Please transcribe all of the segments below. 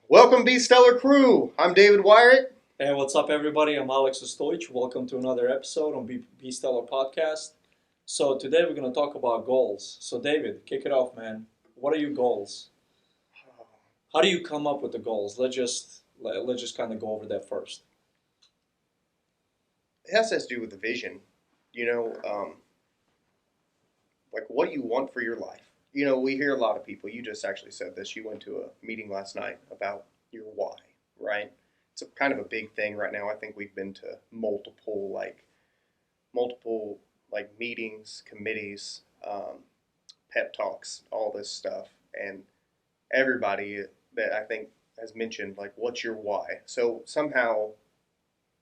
Welcome, Be Stellar Crew. I'm David Wyatt. Hey, what's up, everybody? I'm Alex Ostoich. Welcome to another episode on Be Stellar Podcast. So today we're going to talk about goals. So David, kick it off, man. What are your goals? How do you come up with the goals? Let's just kind of go over that first. It has to do with the vision. Like what you want for your life. We hear a lot of people. You just actually said this. You went to a meeting last night about your why, right? It's kind of a big thing right now. I think we've been to multiple meetings, committees, pep talks, all this stuff, and everybody that I think has mentioned like, what's your why? So somehow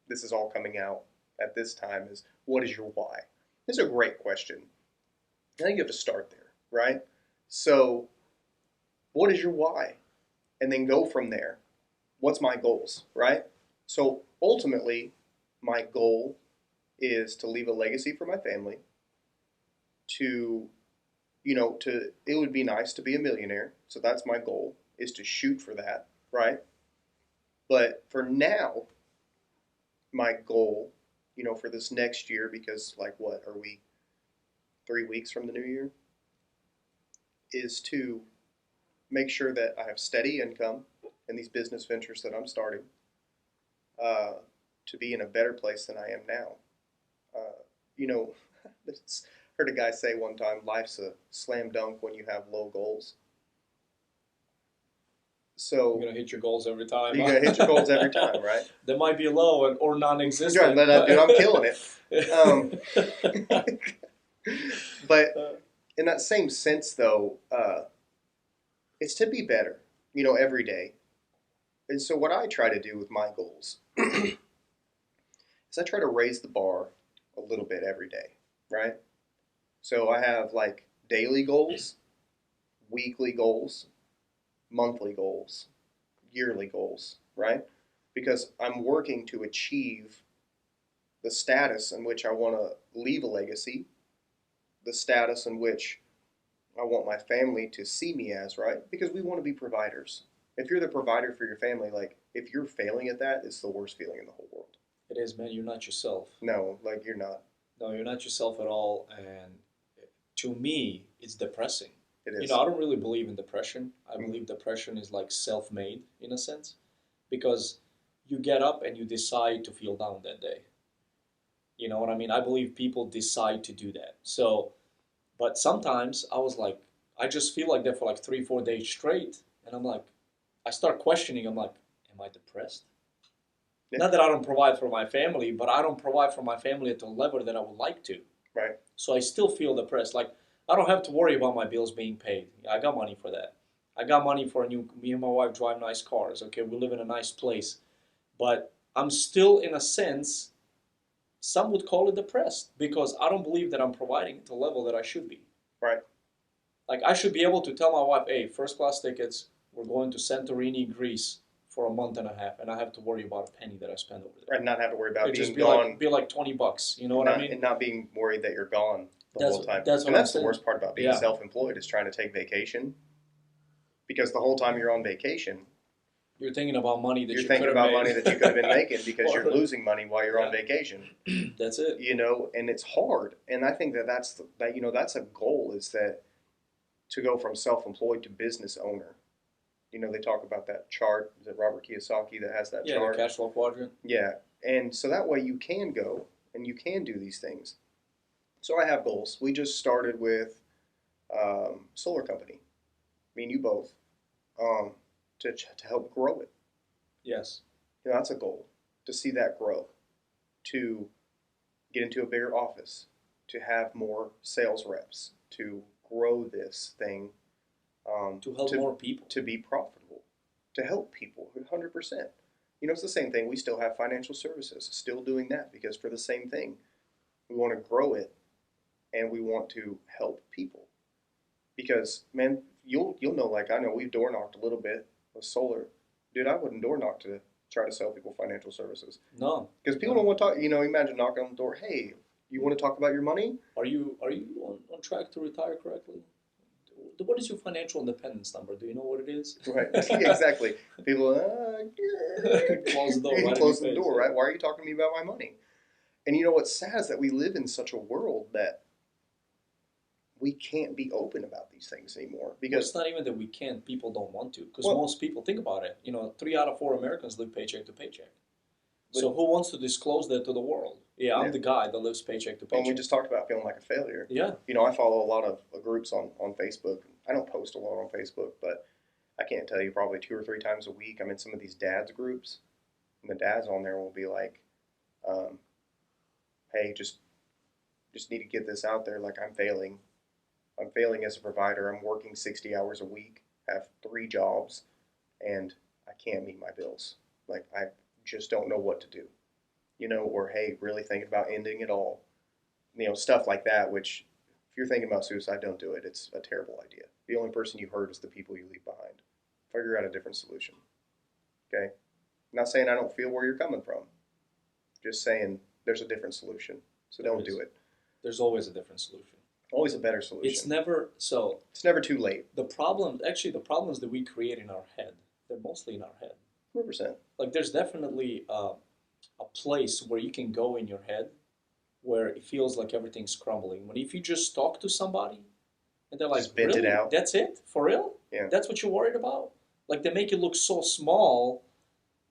this is all coming out at this time is, what is your why? This is a great question. I think you have to start there, right? So what is your why? And then go from there. What's my goals, right? So ultimately, my goal is to leave a legacy for my family, it would be nice to be a millionaire. So that's my goal, is to shoot for that, right? But for now, my goal, for this next year, because like what are we, 3 weeks from the new year, is to make sure that I have steady income in these business ventures that I'm starting, to be in a better place than I am now. Heard a guy say one time, life's a slam dunk when you have low goals. So you're going to hit your goals every time. You're going to hit your goals every time, right? They might be low or non-existent. Right, dude, I'm killing it. But in that same sense, though, it's to be better, every day. And so what I try to do with my goals is I try to raise the bar a little bit every day, right? So I have like daily goals, weekly goals, monthly goals, yearly goals, right? Because I'm working to achieve the status in which I want to leave a legacy, the status in which I want my family to see me as, right? Because we want to be providers. If you're the provider for your family, like if you're failing at that, it's the worst feeling in the whole world. It is, man. You're not yourself. No, like you're not. No, you're not yourself at all. And to me, it's depressing. It is. I don't really believe in depression. I believe depression is like self-made in a sense, because you get up and you decide to feel down that day. You know what I mean? I believe people decide to do that. So, but sometimes I just feel like that for like 3-4 days straight, and I'm like, I start questioning. I'm like, am I depressed? Yeah. Not that I don't provide for my family, but I don't provide for my family at the level that I would like to. Right. So I still feel depressed. Like, I don't have to worry about my bills being paid. I got money for that. I got money for me and my wife drive nice cars. Okay, we live in a nice place. But I'm still, in a sense, some would call it depressed, because I don't believe that I'm providing at the level that I should be. Right. Like, I should be able to tell my wife, hey, first class tickets, we're going to Santorini, Greece for a month and a half, and I have to worry about a penny that I spend over there. Right, not have to worry about being just gone. Be like $20, you know what I mean? And not being worried that you're gone the whole time. That's the worst part about being self-employed, is trying to take vacation. Because the whole time you're on vacation, you're thinking about money that you could have been making, because you're losing money while you're on vacation. That's it. And it's hard. And I think that's a goal, is that to go from self-employed to business owner. They talk about that chart. Is it Robert Kiyosaki that has that chart? Yeah, the cash flow quadrant. Yeah. And so that way you can go and you can do these things. So I have goals. We just started with solar company, me and you both, to help grow it. Yes. That's a goal, to see that grow, to get into a bigger office, to have more sales reps, to grow this thing. To help more people. To be profitable. To help people, 100%. It's the same thing. We still have financial services, still doing that, because for the same thing, we want to grow it, and we want to help people. Because, man, you'll know, like I know, we've door knocked a little bit with solar. Dude, I wouldn't door knock to try to sell people financial services. No. Because people don't want to talk, imagine knocking on the door, hey, you want to talk about your money? Are you on track to retire correctly? what is your financial independence number? Do you know what it is? Right. Exactly. People Close the door. Right close in the your door, face, right? Why are you talking to me about my money? And you know what's sad is that we live in such a world that we can't be open about these things anymore Well, because it's not even that we can't. People don't want to, because well, most people think about it. 3 out of 4 Americans live paycheck to paycheck. but, So who wants to disclose that to the world? Yeah, I'm yeah. the guy that lives paycheck to Well, we paycheck. just talked about feeling like a failure. Yeah, I follow a lot of groups on Facebook. I don't post a lot on Facebook, but I can't tell you, probably 2 or 3 times a week I'm in some of these dads groups, and the dads on there will be like, um, "Hey, just need to get this out there. Like I'm failing. I'm failing as a provider. I'm working 60 hours a week, have 3 jobs, and I can't meet my bills. Like I just don't know what to do. Or hey, really thinking about ending it all. Stuff like that. Which, if you're thinking about suicide, don't do it. It's a terrible idea. The only person you hurt is the people you leave behind. Figure out a different solution. Okay. I'm not saying I don't feel where you're coming from. Just saying there's a different solution. So don't do it. there's always a different solution. Always a better solution. It's never so. It's never too late. The problems that we create in our head, they're mostly in our head. 100%. Like there's definitely a place where you can go in your head where it feels like everything's crumbling. But if you just talk to somebody and they're like, Just vent it really? out. That's it? For real? Yeah. That's what you're worried about? Like they make you look so small.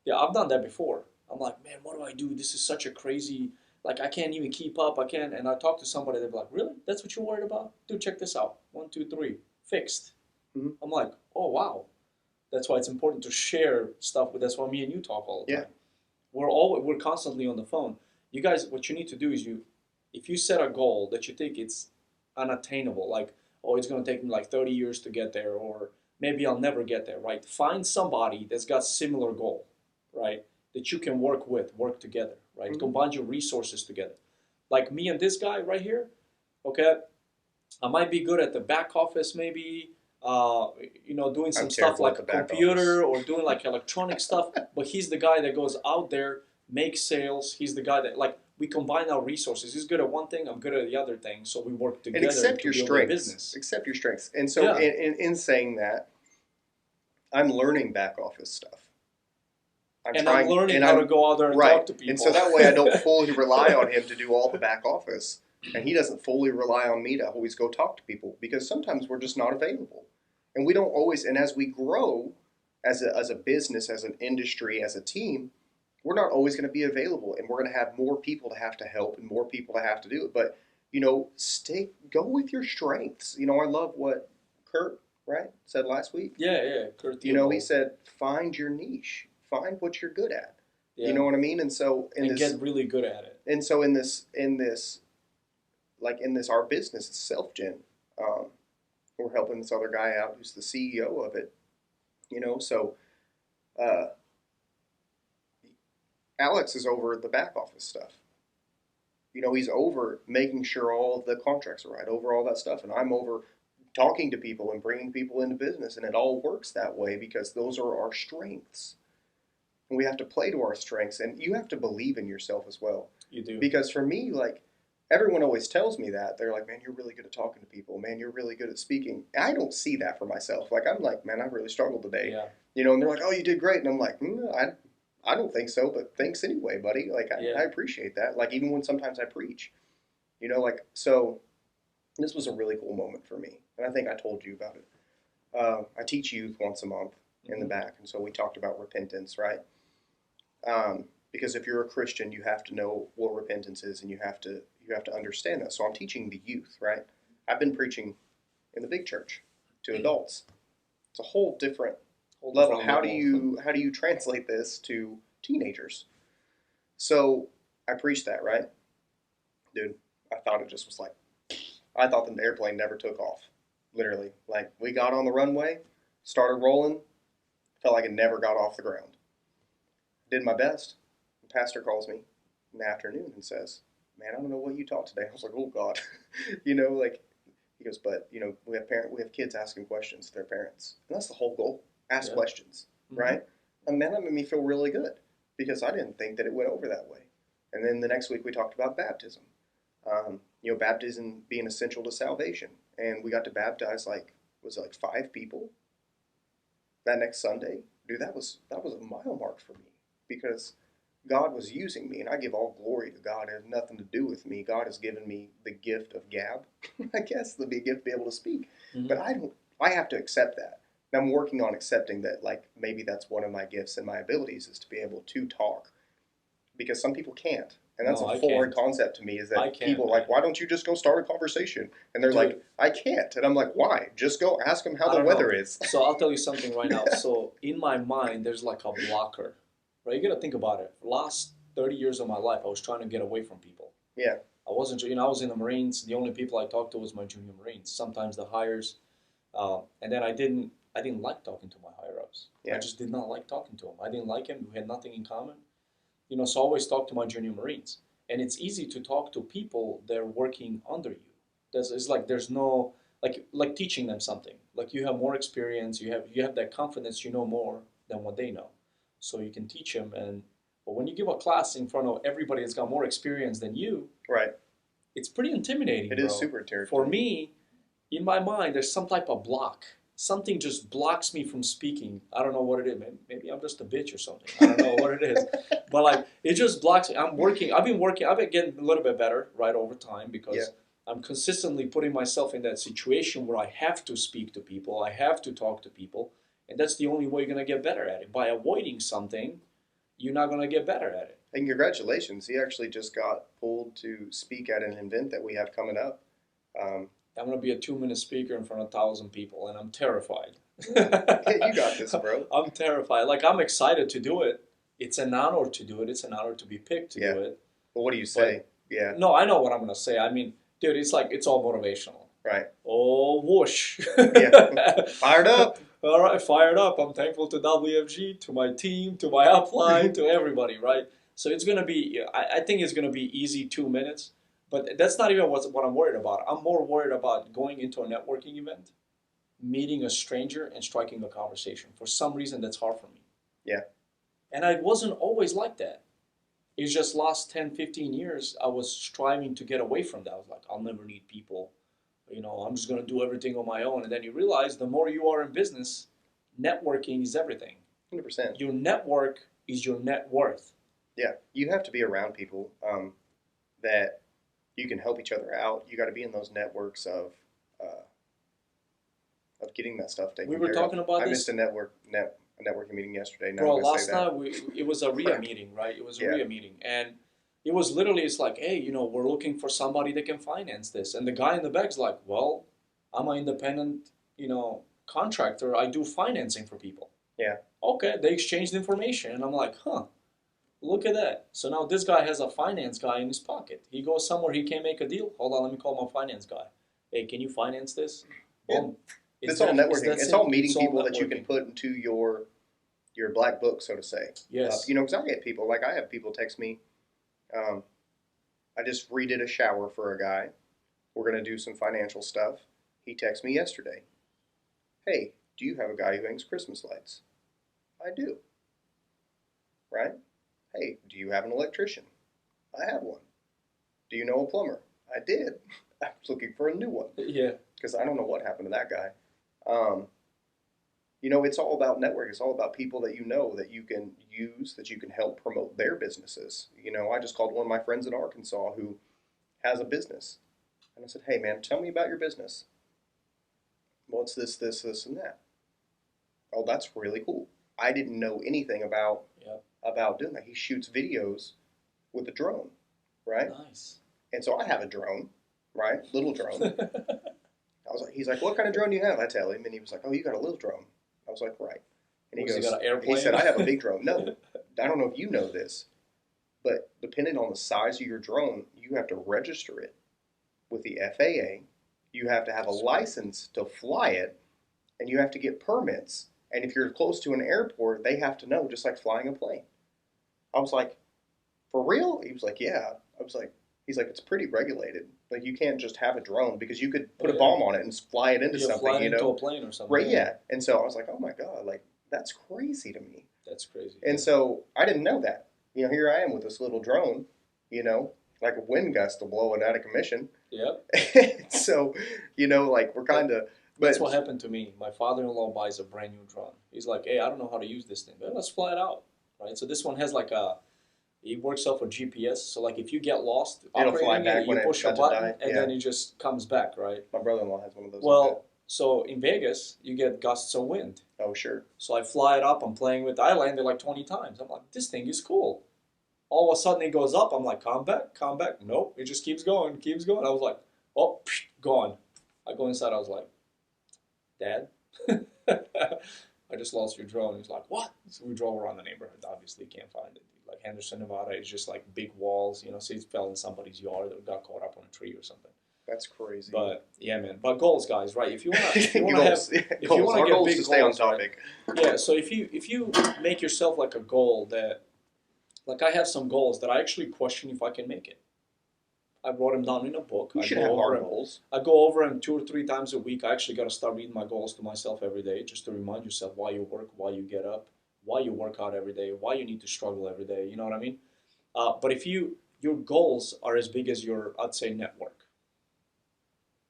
Yeah, I've done that before. I'm like, man, what do I do? This is such a crazy, like I can't even keep up. I can't. And I talk to somebody, they're like, really? That's what you're worried about? Dude, check this out. 1, 2, 3, fixed. Mm-hmm. I'm like, oh wow. That's why it's important to share stuff. That's why me and you talk all the time. We're constantly on the phone. You guys, what you need to do is if you set a goal that you think it's unattainable, like, oh, it's going to take me like 30 years to get there, or maybe I'll never get there, right? Find somebody that's got similar goal, right? That you can work together, right? Mm-hmm. Combine your resources together. Like me and this guy right here, okay? I might be good at the back office, maybe, doing some stuff like a computer or doing like electronic stuff. But he's the guy that goes out there, makes sales. He's the guy that, like, we combine our resources. He's good at one thing, I'm good at the other thing. So we work together and accept to your build strengths. a business. Accept your strengths. And so in saying that, I'm learning back office stuff. I'm learning how to go out there and talk to people. And so that way I don't fully rely on him to do all the back office. And he doesn't fully rely on me to always go talk to people, because sometimes we're just not available. And we don't always, and as we grow as a business, as an industry, as a team, we're not always going to be available, and we're going to have more people to have to help and more people to have to do it. But, go with your strengths. I love what Kurt, right, said last week. Yeah, Kurt. He said, find your niche. Find what you're good at. Yeah. You know what I mean? And so get really good at it. And so in this our business, it's SelfGen. We're helping this other guy out who's the CEO of it. So Alex is over the back office stuff. He's over making sure all the contracts are right, over all that stuff, and I'm over talking to people and bringing people into business, and it all works that way because those are our strengths. And we have to play to our strengths, and you have to believe in yourself as well. You do. Because for me, like, everyone always tells me that. They're like, man, you're really good at talking to people. Man, you're really good at speaking. I don't see that for myself. Like, I'm like, man, I really struggled today. Yeah. And they're like, oh, you did great. And I'm like, I don't think so, but thanks anyway, buddy. Like, I appreciate that. Like, even when sometimes I preach. So this was a really cool moment for me. And I think I told you about it. I teach youth once a month in the back. And so we talked about repentance, right? Because if you're a Christian, you have to know what repentance is, and you have to understand that. So I'm teaching the youth, right? I've been preaching in the big church to adults. It's a whole different level. How do you translate this to teenagers? So I preached that, right? Dude, I thought it just was like, I thought the airplane never took off. Literally. Like, we got on the runway, started rolling, felt like it never got off the ground. Did my best. The pastor calls me in the afternoon and says, man, I don't know what you taught today. I was like, oh God. He goes, but we have kids asking questions to their parents. And that's the whole goal. Ask questions, right? And man, that made me feel really good, because I didn't think that it went over that way. And then the next week we talked about baptism. Baptism being essential to salvation. And we got to baptize like was it like 5 people that next Sunday? Dude, that was a mile mark for me because God was using me, and I give all glory to God. It has nothing to do with me. God has given me the gift of gab, I guess, the gift to be able to speak. Mm-hmm. But I have to accept that. And I'm working on accepting that, like, maybe that's one of my gifts and my abilities is to be able to talk. Because some people can't. And that's No, a I foreign can't. concept to me is I that can't, people are man. like, why don't you just go start a conversation? And they're Dude, like, I can't. And I'm like, why? Just go ask them how I the don't weather know. is. So I'll tell you something right now. So in my mind, there's like a blocker, right? You got to think about it. Last 30 years of my life, I was trying to get away from people. Yeah. I wasn't, I was in the Marines. The only people I talked to was my junior Marines. Sometimes the hires, and then I didn't like talking to my higher ups. Yeah. I just did not like talking to them. I didn't like him. We had nothing in common. So I always talk to my junior Marines, and it's easy to talk to people that are working under you. It's like there's no like teaching them something. Like you have more experience, you have that confidence, you know more than what they know, so you can teach them. But when you give a class in front of everybody that's got more experience than you, Right. it's pretty intimidating. It bro. is super terrifying. For me, in my mind, there's some type of block. Something just blocks me from speaking. I don't know what it is. Maybe I'm just a bitch or something. I don't know what it is. But like, it just blocks me. I've been getting a little bit better, right, over time because I'm consistently putting myself in that situation where I have to speak to people. I have to talk to people. And that's the only way you're going to get better at it. By avoiding something, you're not going to get better at it. And congratulations. He actually just got pulled to speak at an event that we have coming up. I'm going to be a 2-minute speaker in front of 1,000 people, and I'm terrified. Yeah, you got this, bro. I'm terrified. Like, I'm excited to do it. It's an honor to do it. It's an honor to be picked to do it. Well, what do you say? Yeah. No, I know what I'm going to say. I mean, dude, it's all motivational. Right. Oh, whoosh. Yeah. Fired up. All right, fired up. I'm thankful to WFG, to my team, to my upline, to everybody, right? So it's going to be, I think it's going to be easy 2 minutes. But that's not even what I'm worried about. I'm more worried about going into a networking event, meeting a stranger, and striking a conversation. For some reason, that's hard for me. Yeah. And I wasn't always like that. It's just last 10, 15 years, I was striving to get away from that. I was like, I'll never need people. I'm just going to do everything on my own. And then you realize the more you are in business, networking is everything. 100%. Your network is your net worth. Yeah. You have to be around people that you can help each other out. You got to be in those networks of getting that stuff taken care of. We were talking about I this. missed a networking meeting yesterday. Bro, last night it was a RIA meeting, right? It was a RIA meeting, and it was literally, it's like, hey, we're looking for somebody that can finance this, and the guy in the back's like, well, I'm an independent, contractor. I do financing for people. Yeah. Okay, they exchanged information, and I'm like, huh. Look at that. So now this guy has a finance guy in his pocket. He goes somewhere, he can't make a deal. Hold on, let me call my finance guy. Hey, can you finance this? Boom. It's all networking. It's all meeting people networking that you can put into your black book, so to say. Yes. Because I get people, like I have people text me. I just redid a shower for a guy. We're going to do some financial stuff. He texted me yesterday. Hey, do you have a guy who hangs Christmas lights? I do. Right? Hey, do you have an electrician? I have one. Do you know a plumber? I did. I was looking for a new one. Yeah. Because I don't know what happened to that guy. It's all about network. It's all about people that that you can use, that you can help promote their businesses. I just called one of my friends in Arkansas who has a business. And I said, hey, man, tell me about your business. Well, it's this, and that. Oh, that's really cool. I didn't know anything about doing that. He shoots videos with a drone, right? Nice. And so I have a drone, right? Little drone. He's like, what kind of drone do you have? I tell him, and he was like, oh, you got a little drone. I was like, right. And he goes, got an airplane? He said, I have a big drone. No, I don't know if you know this, but depending on the size of your drone, you have to register it with the FAA. You have to have a license to fly it, and you have to get permits. And if you're close to an airport, they have to know, just like flying a plane. I was like, for real? He was like, yeah. He's like, it's pretty regulated. Like, you can't just have a drone because you could put a bomb on it and fly it into something, fly it into a plane or something. Right, yeah. And so I was like, oh my God, like, that's crazy to me. That's crazy. And so I didn't know that. Here I am with this little drone, like a wind gust to blow it out of commission. Yep. So, like, we're kind of That's But what happened to me. My father-in-law buys a brand new drone. He's like, "Hey, I don't know how to use this thing. Well, let's fly it out." Right? So this one has like it works off of GPS. So like if you get lost it'll fly operating back it, when you it's push a about to button die. and Yeah. then it just comes back, right? My brother-in-law has one of those. Like Well, so in Vegas, you get gusts of wind. that. Oh, sure. So I fly it up. I'm playing with. I landed like 20 times. I'm like, this thing is cool. All of a sudden it goes up. I'm like, calm back, calm back. Nope, it just keeps going, keeps going. I was like, oh, psh, gone. I go inside. I was like, Dad, I just lost your drone. He's like, what? So we drove around the neighborhood. Obviously, can't find it. Like Henderson, Nevada is just like big walls. You know, say it fell in somebody's yard or got caught up on a tree or something. That's crazy. But yeah, man. But goals, guys, right? If you want to, if you want to Goals. have, Yeah, if goals. you want to Our get goal is big to stay on goals, right? topic. Yeah. So if you make yourself like a goal that, like I have some goals that I actually question if I can make it. I wrote them down in a book. You I should go have over hard them. goals. I go over them 2 or 3 times a week. I actually got to start reading my goals to myself every day, just to remind yourself why you work, why you get up, why you work out every day, why you need to struggle every day. You know what I mean? But if your goals are as big as your, I'd say, network.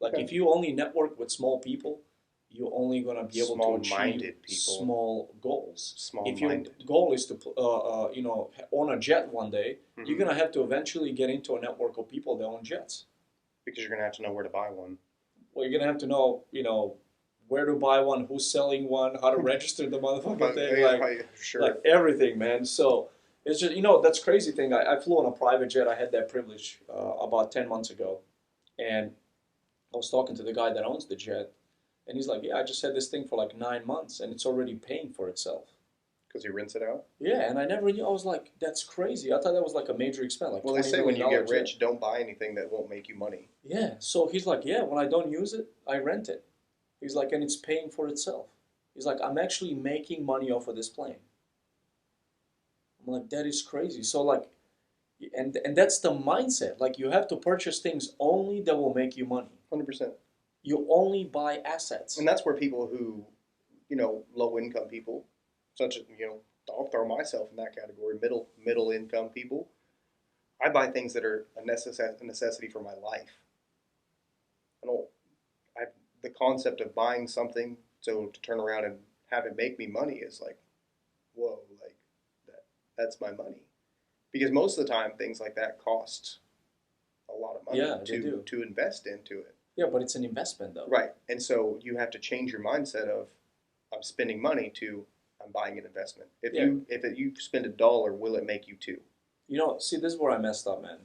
Like Okay. if you only network with small people, you're only gonna be able to achieve Small-minded people. small goals. If your Small-minded. goal is to, own a jet one day, you're Mhm. gonna have to eventually get into a network of people that own jets. Because you're gonna have to know where to buy one. Well, you're gonna have to know, where to buy one, who's selling one, how to register the motherfucking thing, like Sure. everything, man. So it's just, that's crazy thing. I flew on a private jet. I had that privilege about 10 months ago, and I was talking to the guy that owns the jet, and he's like, "Yeah, I just had this thing for like 9 months, and it's already paying for itself." Because he rents it out. Yeah, and I never knew. I was like, "That's crazy." I thought that was like a major expense. Like, Well, they $20 say when you million get jet. rich, don't buy anything that won't make you money. Yeah, so he's like, yeah, when I don't use it, I rent it. He's like, and it's paying for itself. He's like, I'm actually making money off of this plane. I'm like, that is crazy. So like, and that's the mindset. Like you have to purchase things only that will make you money. 100%. You only buy assets. And that's where people who, low income people, such as, I'll throw myself in that category, middle income people. I buy things that are a necessity for my life. The concept of buying something to turn around and have it make me money is like, whoa, like that's my money. Because most of the time things like that cost a lot of money Yeah, they do. to invest into it. Yeah, but it's an investment though. Right. And so you have to change your mindset of I'm spending money to I'm buying an investment. If you spend $1, will it make you 2? See, this is where I messed up, man.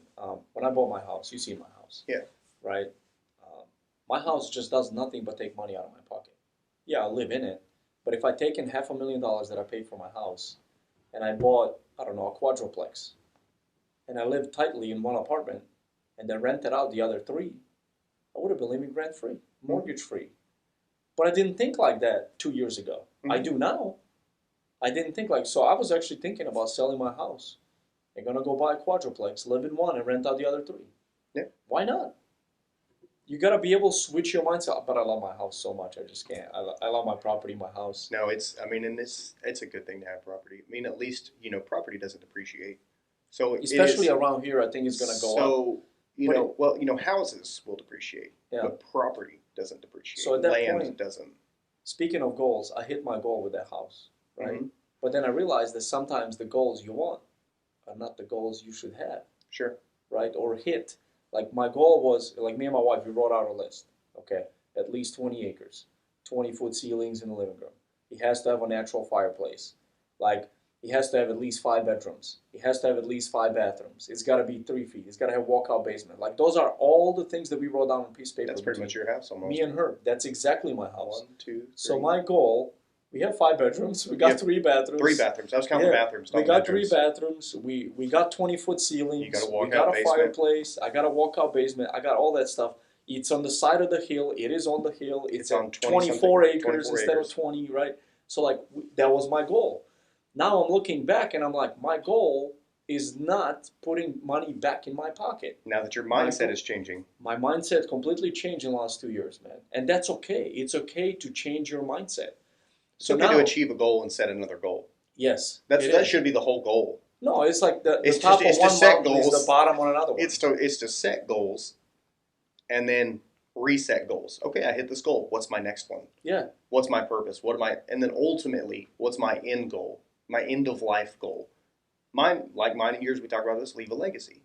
When I bought my house, you see my house. Yeah. Right? My house just does nothing but take money out of my pocket. Yeah, I live in it. But if I take in $500,000 that I paid for my house and I bought, I don't know, a quadruplex and I lived tightly in one apartment and then rented out the other 3, I would have been living rent-free, mortgage-free. But I didn't think like that 2 years ago. Mm-hmm. I do now. I didn't think so I was actually thinking about selling my house. I'm going to go buy a quadruplex, live in one, and rent out the other 3. Yeah. Why not? You got to be able to switch your mindset. But I love my house so much. I just can't. I love my property, my house. No, it's a good thing to have property. I mean, at least, property doesn't depreciate. So especially around here, I think it's going to go up. So, houses will depreciate, Yeah. but property doesn't depreciate. So at that Land point- doesn't. Speaking of goals, I hit my goal with that house, right? Mhm. But then I realized that sometimes the goals you want are not the goals you should have, Sure. right? Or hit. Like my goal was, like me and my wife, we wrote out a list. Okay, at least 20 acres, 20-foot ceilings in the living room. He has to have a natural fireplace. Like he has to have at least 5 bedrooms. He has to have at least 5 bathrooms. It's got to be 3 feet. It's got to have walkout basement. Like those are all the things that we wrote down on a piece of paper. That's pretty much your house almost. Me and her. That's exactly my house. 1, 2, 3. So my goal, we have 5 bedrooms. We got 3 bathrooms. 3 bathrooms. I was counting bathrooms. We not got bedrooms. 3 bathrooms. We got 20-foot ceilings. You got a we walkout got a basement. fireplace. I got a walkout basement. I got all that stuff. It's on the side of the hill. It is on the hill. It's on on 20 24 acres 24 instead acres. of 20, right? So like that was my goal. Now I'm looking back and I'm like, my goal is not putting money back in my pocket. Now that your mindset is changing. My mindset completely changed in the last 2 years, man. And that's okay. It's okay to change your mindset. So now, to achieve a goal and set another goal. yes, That it is. should be the whole goal. No, it's like the It's top just- it's of to one set mountain is goals. the bottom on another one. It's to set goals and then reset goals. Okay, I hit this goal. What's my next one? Yeah. What's my purpose? What am I? And then ultimately, what's my end goal? My end of life goal. Mine, like mine and yours, we talk about this. Leave a legacy.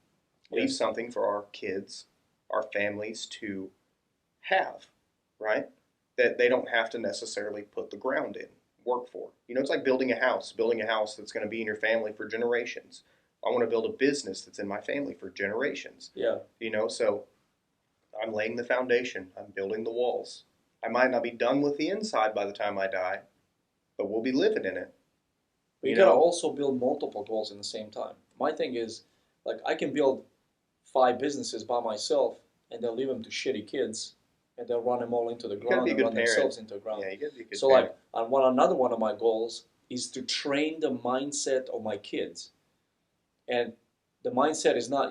Leave Yes. something for our kids, our families to have, right? That they don't have to necessarily put the ground in, work for. You know, it's like building a house that's going to be in your family for generations. I want to build a business that's in my family for generations. Yeah. You know, so I'm laying the foundation, I'm building the walls. I might not be done with the inside by the time I die, but we'll be living in it. But you You gotta know, also build multiple goals in the same time. My thing is, like, I can build 5 businesses by myself, and they'll leave them to shitty kids, and they'll run them all into the you gotta ground be a and good run parent. themselves into the ground. Yeah, you gotta be a good So, parent. like, another one of my goals is to train the mindset of my kids, and the mindset is not,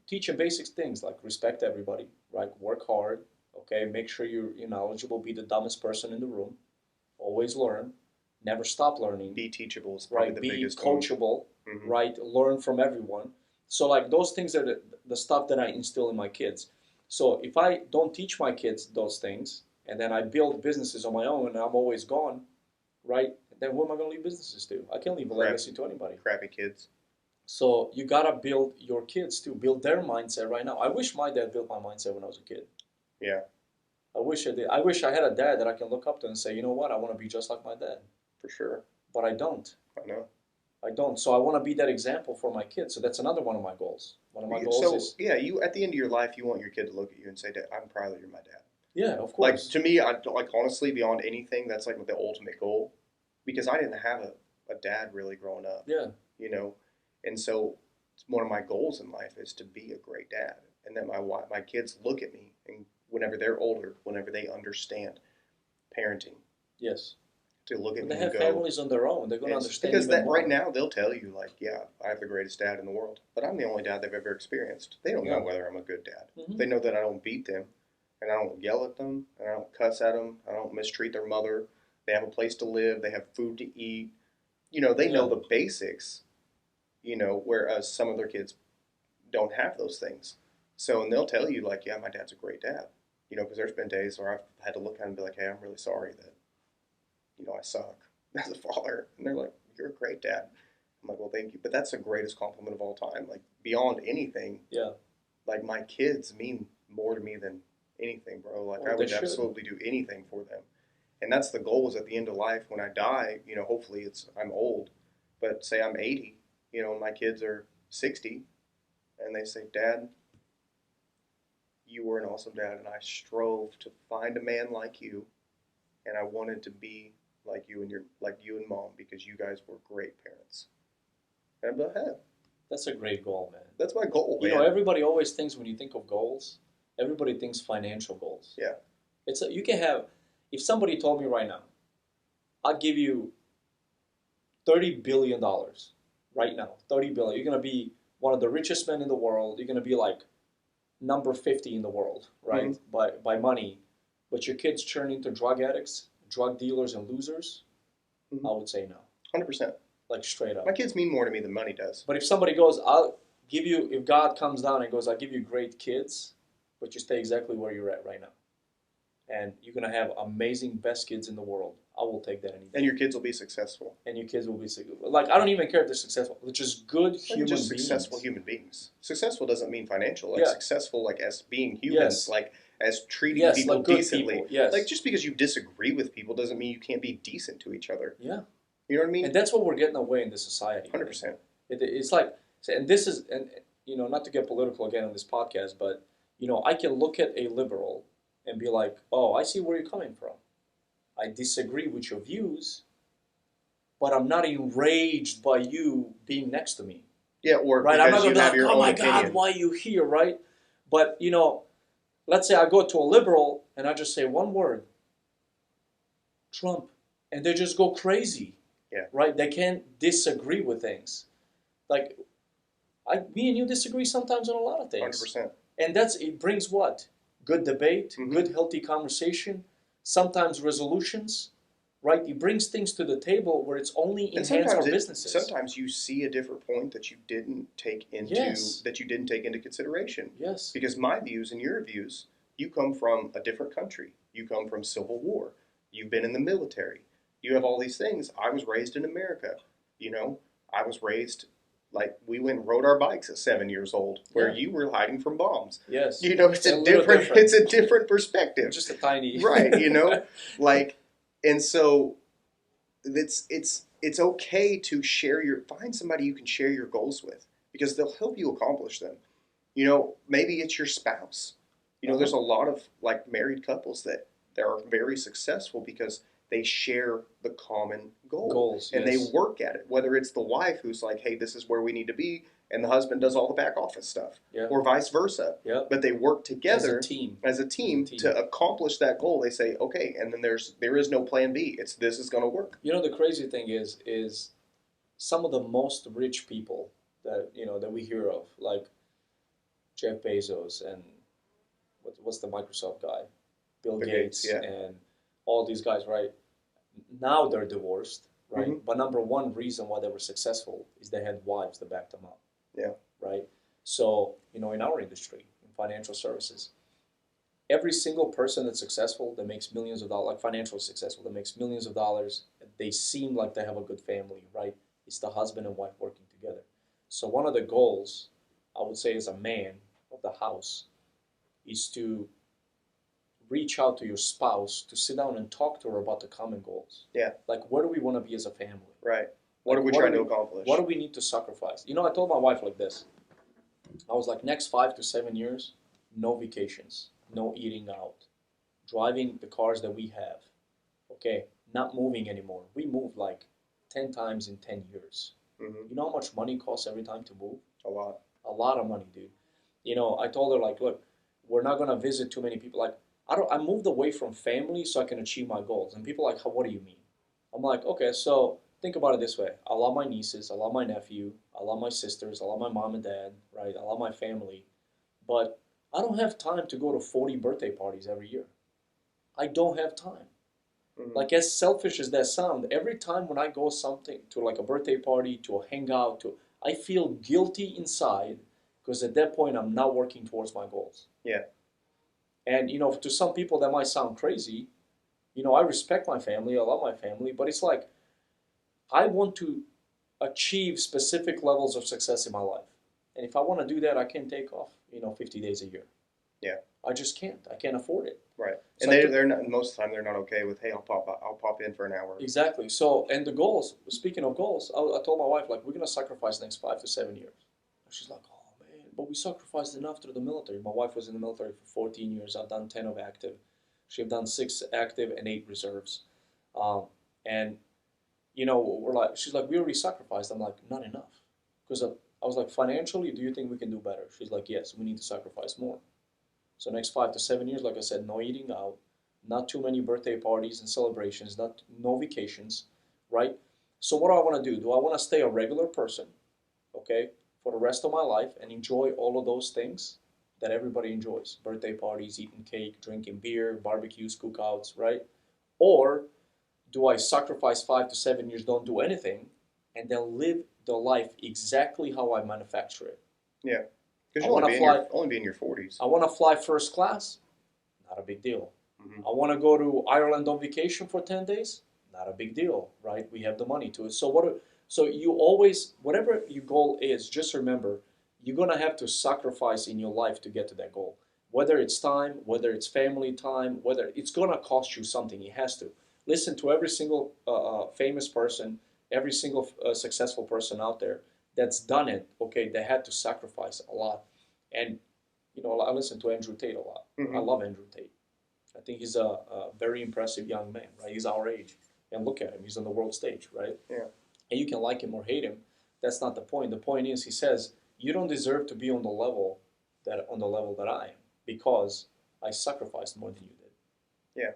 teach them basic things like respect everybody, right? Work hard, okay? Make sure you're knowledgeable. Be the dumbest person in the room. Always learn. Never stop learning. Be teachable is probably Right? the Be biggest one. coachable, Mhm. right? Learn from everyone. So like those things are the stuff that I instill in my kids. So if I don't teach my kids those things, and then I build businesses on my own, and I'm always gone, right? Then who am I going to leave businesses to? I can't leave a legacy to anybody. Crappy kids. So you gotta build your kids too. Build their mindset right now. I wish my dad built my mindset when I was a kid. Yeah, I wish I did. I wish I had a dad that I can look up to and say, you know what, I want to be just like my dad. for sure. But I don't. I know. I don't. So I want to be that example for my kids. So that's another one of my goals. One of my goals So is, yeah, you at the end of your life, you want your kid to look at you and say, "I'm proud that you're my dad." yeah, of Like course. to me, I like honestly beyond anything, that's like the ultimate goal, because I didn't have a dad really growing up, Yeah, you know, and so one of my goals in life is to be a great dad, and that my kids look at me, and whenever they're older, whenever they understand parenting, yes. to look at When me they and have go, families on their own, they're going to it's understand because even that right more. now they'll tell you like, yeah, I have the greatest dad in the world, but I'm the only dad they've ever experienced. They don't know Yeah. whether I'm a good dad. Mhm. They know that I don't beat them, and I don't yell at them, and I don't cuss at them. I don't mistreat their mother. They have a place to live. They have food to eat. You know, they know Yeah. the basics. You know, whereas some of their kids don't have those things. So, and they'll tell you like, yeah, my dad's a great dad. You know, because there's been days where I've had to look at him and be like, hey, I'm really sorry that I suck as a father. And they're like, you're a great dad. I'm like, well, thank you. But that's the greatest compliment of all time. Like, beyond anything, Yeah. like, my kids mean more to me than anything, bro. Like, Well, I they would should. absolutely do anything for them. And that's the goal is at the end of life when I die, hopefully I'm old, but say I'm 80, and my kids are 60, and they say, Dad, you were an awesome dad, and I strove to find a man like you, and I wanted to be like you and mom because you guys were great parents. And I'm like, hey, That's a great goal, man. that's my goal, You man. know, everybody always thinks when you think of goals, everybody thinks financial goals. Yeah. You can have, if somebody told me right now, I'll give you $30 billion right now, 30 billion. You're gonna be one of the richest men in the world. You're gonna be like number 50 in the world, right? By money, but your kids turn into drug addicts, drug dealers, and losers. Mhm. I would say no, 100%. like straight up. My kids mean more to me than money does. But if somebody goes, I'll give you, if God comes down and goes, I'll give you great kids, but you stay exactly where you're at right now, and you're gonna have amazing, best kids in the world, I will take that any day. And your kids will be successful. And your kids will be like, I don't even care if they're successful. They're just good human just beings. successful human beings. Successful doesn't mean financial. Like Yeah. successful, like as being humans, Yes. like as treating Yes, people like good decently. people. Yes. Like just because you disagree with people doesn't mean you can't be decent to each other. Yeah. You know what I mean? And that's what we're getting away in this society. 100%. It's like, and this is, and not to get political again on this podcast, but I can look at a liberal and be like, oh, I see where you're coming from. I disagree with your views, but I'm not enraged by you being next to me. Yeah, or Right? I'm not because going you to be have like, your oh own my opinion. God, why are you here, right? But, let's say I go to a liberal and I just say one word, Trump, and they just go crazy. Yeah. Right? They can't disagree with things. Like, me and you disagree sometimes on a lot of things. 100%. And it brings what? Good debate, Mhm. good healthy conversation, sometimes resolutions, right? It brings things to the table where it's only And enhance our businesses. sometimes you see a different point that you didn't take into Yes. consideration. Yes. Because my views and your views You come from a different country. You come from Civil War. You've been in the military. You have all these things. I was raised in America. You know, I was raised like we went and rode our bikes at 7 years old, where Yeah. you were hiding from bombs. Yes. You know, it's A a little different, different. it's a different perspective, Just a tiny. right? You know, like, and so it's okay to find somebody you can share your goals with, because they'll help you accomplish them. You know, maybe it's your spouse. You know, Uh-huh. there's a lot of like married couples that are very successful because they share the common goal. Goals, And yes. they work at it. Whether it's the wife who's like, hey, this is where we need to be, and the husband does all the back office stuff, Yeah. or vice versa. Yeah. But they work together As a team. as a team to accomplish that goal. They say, okay, and then there is no plan B. It's this is going to work. You know, the crazy thing is some of the most rich people that that we hear of, like Jeff Bezos and what's the Microsoft guy, Bill Gates, yeah. and all these guys, right? Now they're divorced, right? Mhm. But number one reason why they were successful is they had wives that backed them up. Yeah. Right. So in our industry, in financial services, every single person that's successful, that makes millions of dollars, like financially successful, that makes millions of dollars, they seem like they have a good family, right? It's the husband and wife working together. So one of the goals, I would say, as a man of the house, is to reach out to your spouse, to sit down and talk to her about the common goals. Yeah. Like, where do we want to be as a family? Right. What Like, are we trying to accomplish? What do we need to sacrifice? I told my wife like this. I was like, next 5 to 7 years, no vacations, no eating out, driving the cars that we have. Okay, not moving anymore. We moved like 10 times in 10 years. Mhm. You know how much money costs every time to move? A lot. A lot of money, dude. I told her, like, look, we're not gonna visit too many people. Like, I moved away from family so I can achieve my goals. And people are like, what do you mean? I'm like, okay, so think about it this way. I love my nieces, I love my nephew, I love my sisters, I love my mom and dad, right? I love my family. But I don't have time to go to 40 birthday parties every year. I don't have time. Mhm. Like, as selfish as that sounds, every time when I go something to like a birthday party, to a hangout, I feel guilty inside, because at that point I'm not working towards my goals. Yeah. And to some people that might sound crazy. I respect my family, I love my family, but it's like I want to achieve specific levels of success in my life. And if I want to do that, I can't take off, 50 days a year. Yeah. I just can't. I can't afford it. Right. So And they're not, most of the time they're not okay with, hey, I'll pop in for an hour. Exactly. So, and the goals, speaking of goals, I told my wife, like, we're going to sacrifice the next 5 to 7 years. And she's like, oh, man, but we sacrificed enough through the military. My wife was in the military for 14 years. I've done 10 of active. She's done 6 active and 8 reserves. And, we're like, she's like, we already sacrificed. I'm like, not enough. Because I was like, financially, do you think we can do better? She's like, yes, we need to sacrifice more. So next 5 to 7 years, like I said, no eating out, not too many birthday parties and celebrations, no vacations, right? So what do I want to do? Do I want to stay a regular person, okay, for the rest of my life and enjoy all of those things that everybody enjoys? Birthday parties, eating cake, drinking beer, barbecues, cookouts, right? Or do I sacrifice 5 to 7 years, don't do anything, and then live the life exactly how I manufacture it? Yeah. Because I you'll wanna only be in your 40s. I want to fly first class, not a big deal. Mhm. I want to go to Ireland on vacation for 10 days, not a big deal, right? We have the money to it. So you always, whatever your goal is, just remember, you're going to have to sacrifice in your life to get to that goal. Whether it's time, whether it's family time, whether it's going to cost you something, it has to. Listen to every single famous person, every single successful person out there that's done it, okay, they had to sacrifice a lot. And, I listen to Andrew Tate a lot. Mhm. I love Andrew Tate. I think he's a very impressive young man, right? He's our age. And look at him, he's on the world stage, right? Yeah. And you can like him or hate him. That's not the point. The point is, he says, you don't deserve to be on the level that I am, because I sacrificed more than you did. Yeah.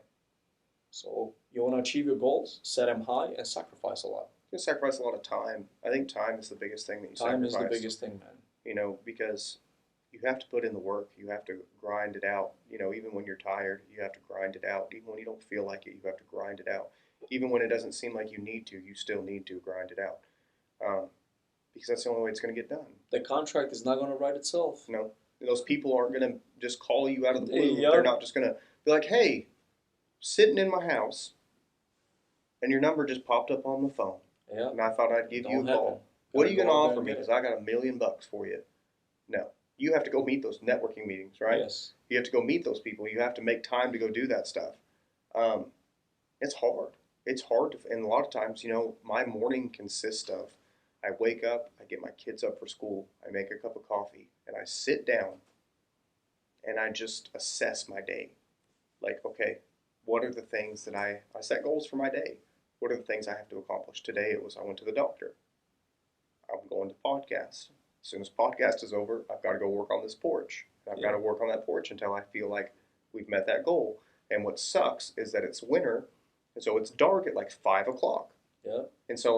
So you want to achieve your goals, set them high, and sacrifice a lot. You sacrifice a lot of time. I think time is the biggest thing that you Time sacrifice. is the biggest thing, man. Because you have to put in the work. You have to grind it out. Even when you're tired, you have to grind it out. Even when you don't feel like it, you have to grind it out. Even when it doesn't seem like you need to, you still need to grind it out. Because that's the only way it's going to get done. The contract is not going to write itself. No. Those people aren't going to just call you out of the blue. Yep. They're not just going to be like, hey, sitting in my house, and your number just popped up on the phone. Yeah. And I thought I'd give you a Don't call. happen. What are Gotta you go going to out there offer and me? get Because it. I got $1 million for you. No. You have to go meet those networking meetings, right? Yes. You have to go meet those people. You have to make time to go do that stuff. It's hard. It's hard. And a lot of times, my morning consists of I wake up, I get my kids up for school, I make a cup of coffee, and I sit down and I just assess my day. Like, okay, what are the things that I set goals for my day? What are the things I have to accomplish? Today it was I went to the doctor. I'm going to podcast. As soon as podcast is over, I've got to go work on this porch. I've got to work on that porch until I feel like we've met that goal. And what sucks is that it's winter, and so it's dark at like 5 o'clock. Yeah. And so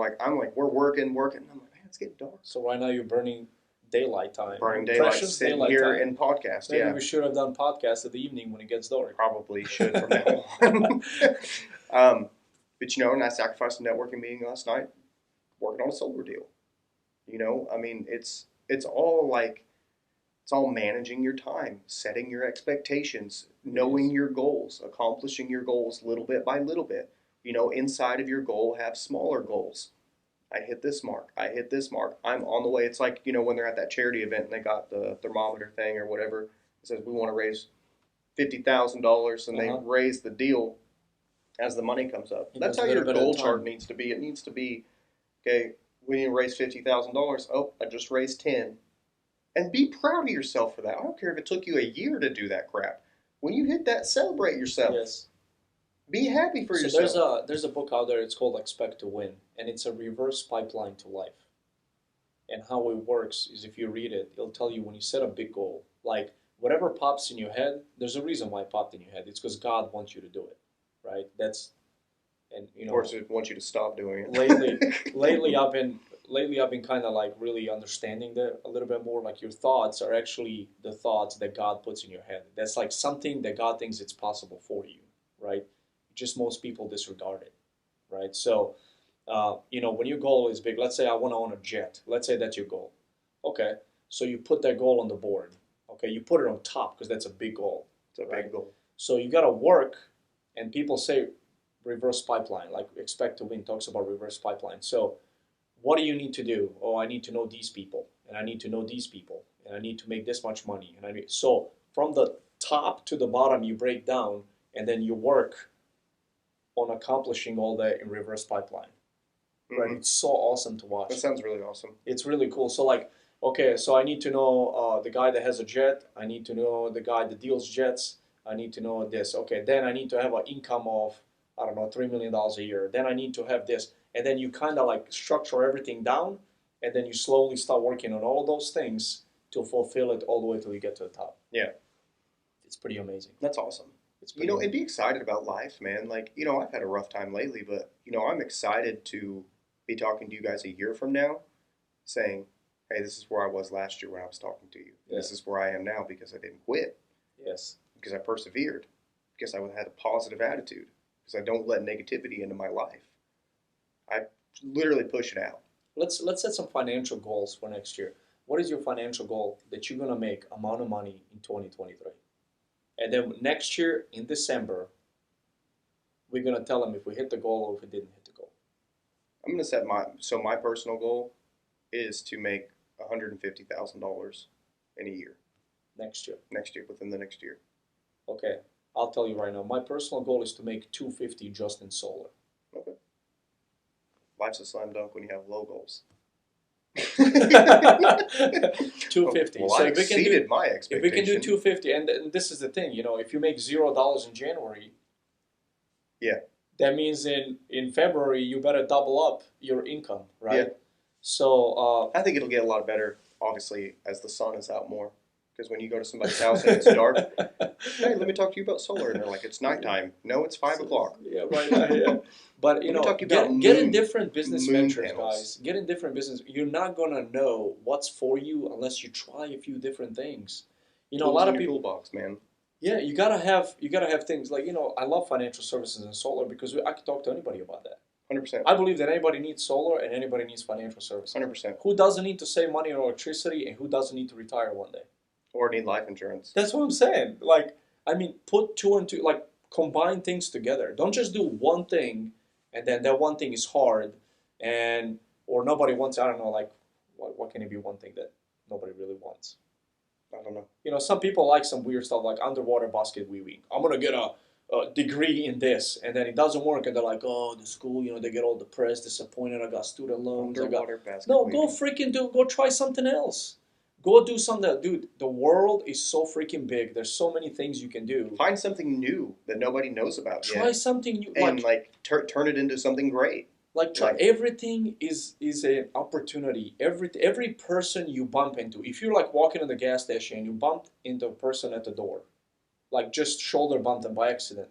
we're working. And I'm like, man, it's getting dark. So right now you're burning daylight time. Burning daylight, Precious sitting daylight here time. in podcast. Maybe Yeah, we should have done podcast in the evening when it gets dark. probably should from now on. But and I sacrificed a networking meeting last night, working on a solar deal. I mean, it's all managing your time, setting your expectations, knowing your goals, accomplishing your goals little bit by little bit. Inside of your goal, have smaller goals. I hit this mark. I hit this mark. I'm on the way. It's like, when they're at that charity event and they got the thermometer thing or whatever. It says we want to raise $50,000 and they raise the deal as the money comes up. That's how your goal chart needs to be. It needs to be, okay, we need to raise $50,000. Oh, I just raised 10. And be proud of yourself for that. I don't care if it took you a year to do that crap. When you hit that, celebrate yourself. Yes. Be happy for yourself. So there's a book out there. It's called Expect to Win, and it's a reverse pipeline to life. And how it works is if you read it, it'll tell you when you set a big goal, like whatever pops in your head. There's a reason why it popped in your head. It's because God wants you to do it, right? Or it wants you to stop doing it. lately I've been kind of like really understanding that a little bit more. Like your thoughts are actually the thoughts that God puts in your head. That's like something that God thinks it's possible for you, right? Just most people disregard it, right? So, when your goal is big, let's say I want to own a jet. Let's say that's your goal. Okay, so you put that goal on the board. Okay, you put it on top because that's a big goal. It's a big goal. So you got to work, and people say reverse pipeline, like Expect to Win talks about reverse pipeline. So what do you need to do? Oh, I need to know these people, and I need to know these people, and I need to make this much money. So from the top to the bottom, you break down, and then you work on accomplishing all that in reverse pipeline. Mm-hmm. Right? It's so awesome to watch. That sounds really awesome. It's really cool. So so I need to know the guy that has a jet. I need to know the guy that deals jets. I need to know this. Okay, then I need to have an income of, I don't know, $3 million a year. Then I need to have this. And then you kind of like structure everything down, and then you slowly start working on all those things to fulfill it all the way till you get to the top. Yeah. It's pretty amazing. That's awesome. And be excited about life, man. Like, I've had a rough time lately, but, I'm excited to be talking to you guys a year from now saying, hey, this is where I was last year when I was talking to you. Yeah. This is where I am now because I didn't quit. Yes. Because I persevered. Because I had a positive attitude. Because I don't let negativity into my life. I literally push it out. Let's set some financial goals for next year. What is your financial goal that you're going to make amount of money in 2023? And then next year in December, we're going to tell them if we hit the goal or if we didn't hit the goal. I'm going to set my personal goal is to make $150,000 in a year. Next year, within the next year. Okay, I'll tell you right now. My personal goal is to make $250 just in solar. Okay. Life's a slam dunk when you have low goals. $250. Well, I exceeded my expectation. If we can do $250, and this is the thing, if you make $0 in January, yeah, that means in February you better double up your income, right? Yeah. So I think it'll get a lot better, obviously, as the sun is out more. Because when you go to somebody's house and it's dark, hey, let me talk to you about solar, and they're like, it's nighttime. No, it's 5 o'clock. Yeah, right. Yeah. But get in different business ventures, guys. Get in different business. You're not gonna know what's for you unless you try a few different things. A lot of people. Toolbox, man. Yeah, you gotta have things like I love financial services and solar because I can talk to anybody about that. 100%. I believe that anybody needs solar and anybody needs financial services. 100%. Who doesn't need to save money on electricity and who doesn't need to retire one day? Or need life insurance. That's what I'm saying. Like, I mean, put two and two, like, combine things together. Don't just do one thing, and then that one thing is hard, and or nobody wants. I don't know, like, what can it be one thing that nobody really wants? I don't know. You know, some people like some weird stuff like underwater basket weaving. I'm gonna get a degree in this, and then it doesn't work, and they're like, oh, the school, you know, they get all depressed, disappointed. I got student loans. Underwater basket No, weaving. go freaking go try something else. Go do something. Dude, the world is so freaking big. There's so many things you can do. Find something new that nobody knows about Try yet, something new. and turn it into something great. Try, like- everything is an opportunity. Every person you bump into, if you're like walking in the gas station and you bump into a person at the door, like just shoulder bump them by accident,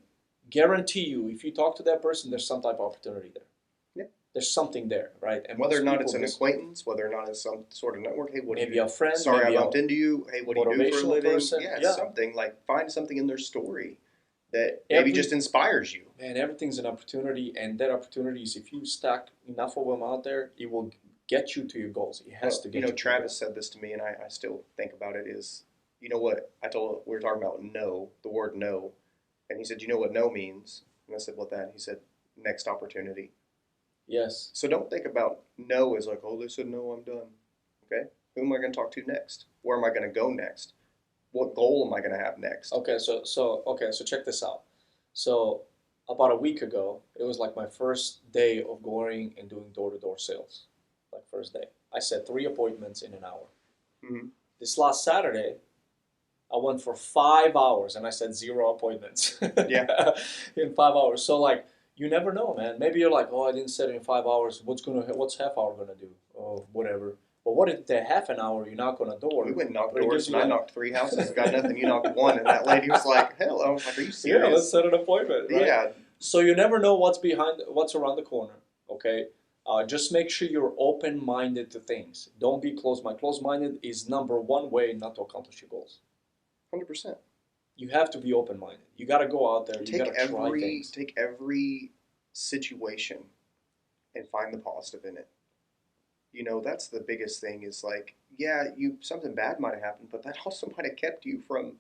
guarantee you, if you talk to that person, there's some type of opportunity there. Yeah. There's something there, right? And Whether or most not people it's an just- acquaintance, whether or not it's some sort of network. Hey, what do maybe you a friend, Sorry, maybe I bumped into you. Hey, what do you do for a motivational living? person. Yeah. Something like find something in their story that maybe just inspires you. Man, everything's an opportunity, and that opportunity is if you stack enough of them out there, it will get you to your goals. It has to get you. Travis said this to me, and I still think about it. Is you know what we were talking about no, the word no, and he said, you know what no means, and I said, what that? And he said, next opportunity. Yes. So don't think about no as like, oh, they said no, I'm done. Okay, who am I going to talk to next? Where am I going to go next? What goal am I going to have next? Okay, so check this out. So about a week ago, it was like my first day of going and doing door-to-door sales. Like first day. I set 3 appointments in an hour. Mm-hmm. This last Saturday, I went for 5 hours and I set 0 appointments. Yeah. In 5 hours. So like, you never know, man. Maybe you're like, oh, I didn't set it in 5 hours. What's half hour gonna do? Oh, whatever. But what if the half an hour you knock on a door? We went and knocked But it doors, gives and you I like- knocked 3 houses, got nothing. You knocked 1, and that lady was like, "Hell!" I was like, "Are you serious?" Yeah, let's set an appointment. Right? Yeah. So you never know what's around the corner. Okay, just make sure you're open-minded to things. Don't be closed-minded. Closed-minded is number one way not to accomplish your goals. 100%. You have to be open-minded. You got to go out there. You got to try things. Take every situation and find the positive in it. You know, that's the biggest thing. Is like, yeah, something bad might have happened, but that also might have kept you from,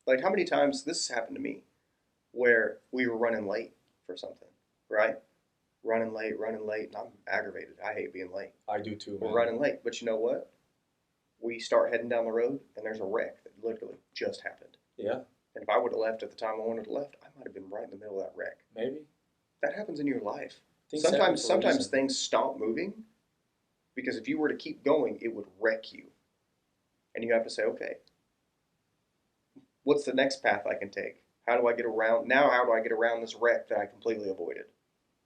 like, how many times this has happened to me, where we were running late for something, right? Running late, and I'm aggravated. I hate being late. I do too, man. We're running late, but you know what? We start heading down the road, and there's a wreck that literally just happened. Yeah, And if I would have left at the time I wanted to left, I might have been right in the middle of that wreck. maybe. That happens in your life. Things happen for a Sometimes reason. things stop moving, because if you were to keep going, it would wreck you. And you have to say, okay, what's the next path I can take? How do I get around this wreck that I completely avoided?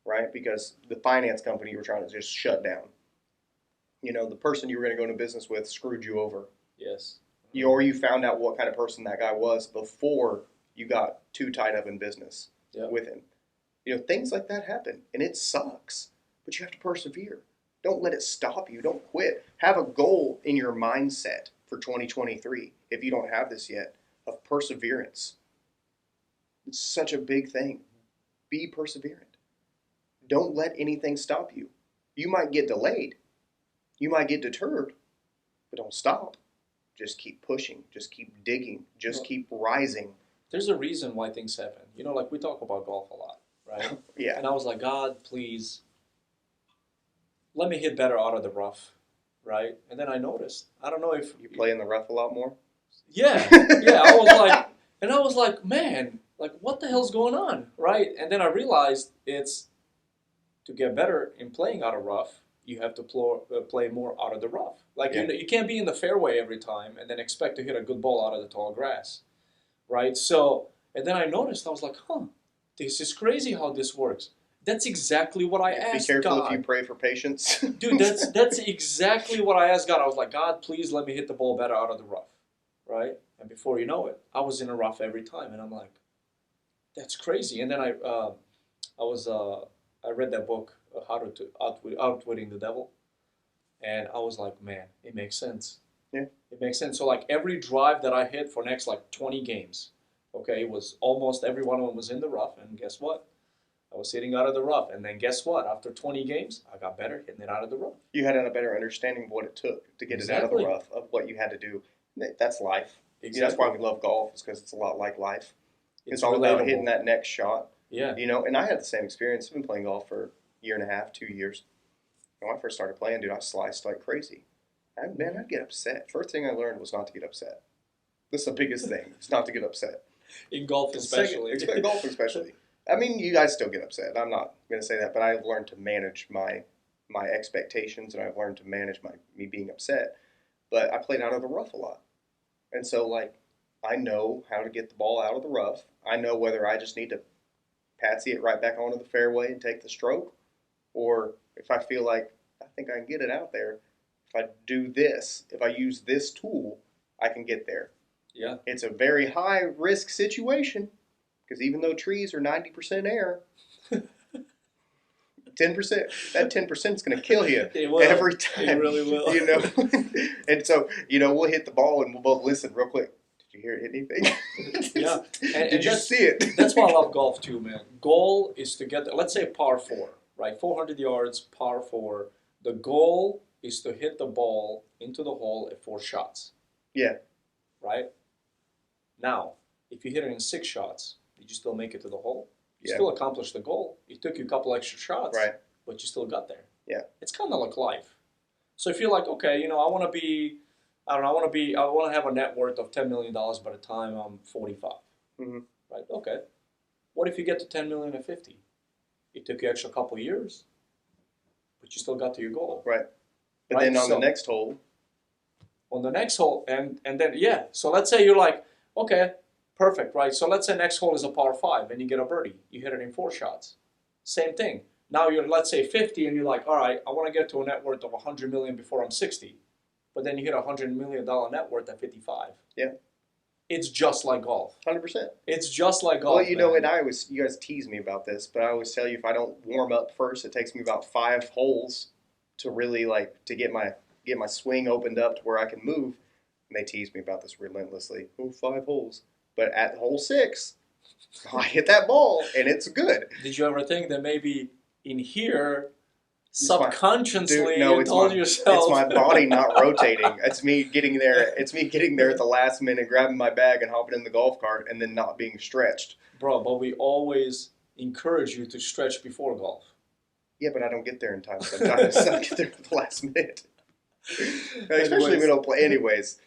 Right? Because the finance company you were trying to just shut down. You know, the person you were going to go into business with screwed you over. Yes. Or you found out what kind of person that guy was before you got too tied up in business with him. You know, things like that happen, and it sucks. But you have to persevere. Don't let it stop you. Don't quit. Have a goal in your mindset for 2023, if you don't have this yet, of perseverance. It's such a big thing. Be perseverant. Don't let anything stop you. You might get delayed. You might get deterred, but don't stop. Just keep pushing. Just keep digging. Just keep rising. There's a reason why things happen. You know, like we talk about golf a lot, right? Yeah. And I was like, God, please, let me hit better out of the rough, right? And then I noticed, I don't know if You play in the rough a lot more? Yeah, I was like, man, like what the hell's going on, right? And then I realized it's to get better in playing out of rough, you have to play more out of the rough. Like you can't be in the fairway every time and then expect to hit a good ball out of the tall grass, right? So, and then I noticed, I was like, this is crazy how this works. That's exactly what I asked God. Be careful if you pray for patience. Dude, that's exactly what I asked God. I was like, God, please let me hit the ball better out of the rough, right? And before you know it, I was in a rough every time, and I'm like, that's crazy. And then I read that book, How to Outwitting the Devil, and I was like, man, it makes sense. Yeah, it makes sense. So like every drive that I hit for next like 20 games, okay, it was almost every one of them was in the rough, and guess what? I was hitting out of the rough, and then guess what? After 20 games, I got better hitting it out of the rough. You had a better understanding of what it took to get it out of the rough, of what you had to do. That's life. You know, that's why we love golf, is because it's a lot like life. It's all relatable. about hitting that next shot. Yeah. You know, and I had the same experience. I've been playing golf for a year and a half, 2 years. And when I first started playing, dude, I sliced like crazy. Man, I'd get upset. First thing I learned was not to get upset. This is the biggest thing. It's not to get upset. In golf especially. Golf especially. I mean, you guys still get upset. I'm not going to say that, but I've learned to manage my expectations, and I've learned to manage me being upset. But I played out of the rough a lot. And so, like, I know how to get the ball out of the rough. I know whether I just need to patsy it right back onto the fairway and take the stroke, or if I feel like I think I can get it out there, if I do this, if I use this tool, I can get there. Yeah. It's a very high risk situation, because even though trees are 90% air, 10%, that 10% is going to kill you every time. It really will. You know? And so, you know, we'll hit the ball and we'll both listen real quick. Did you hear it hit anything? Yeah. Did you see it? That's why I love golf too, man. Goal is to get, let's say par 4, right? 400 yards, par 4. The goal is to hit the ball into the hole at 4 shots. Yeah. Right? Now, if you hit it in 6 shots, did you still make it to the hole? You Yeah. still accomplished the goal. It took you a couple extra shots, Right. but you still got there. Yeah. It's kind of like life. So if you're like, okay, you know, I want to have a net worth of $10 million by the time I'm 45. Mm-hmm. Right? Okay. What if you get to 10 million at 50? It took you extra couple years, but you still got to your goal. Right. But Right? then on So- the next hole, on the next hole, and then, yeah. So let's say you're like, okay, perfect, right? So let's say next hole is a par 5 and you get a birdie. You hit it in 4 shots. Same thing. Now you're, let's say, 50 and you're like, all right, I want to get to a net worth of 100 million before I'm 60. But then you hit $100 million net worth at 55. Yeah. It's just like golf. 100%. It's just like golf. Well, you know, man. and you guys tease me about this, but I always tell you, if I don't warm up first, it takes me about 5 holes to really, like, to get my swing opened up to where I can move. And they tease me about this relentlessly. Oh, 5 holes. But at hole 6, I hit that ball, and it's good. Did you ever think that maybe in here, It's my- subconsciously, Dude, no, you it's told my- yourself? It's my body not rotating. It's me getting there. It's me getting there at the last minute, grabbing my bag and hopping in the golf cart, and then not being stretched. Bro, but we always encourage you to stretch before golf. Yeah, but I don't get there in time. Sometimes I get there at the last minute. Especially if we don't play. Anyways,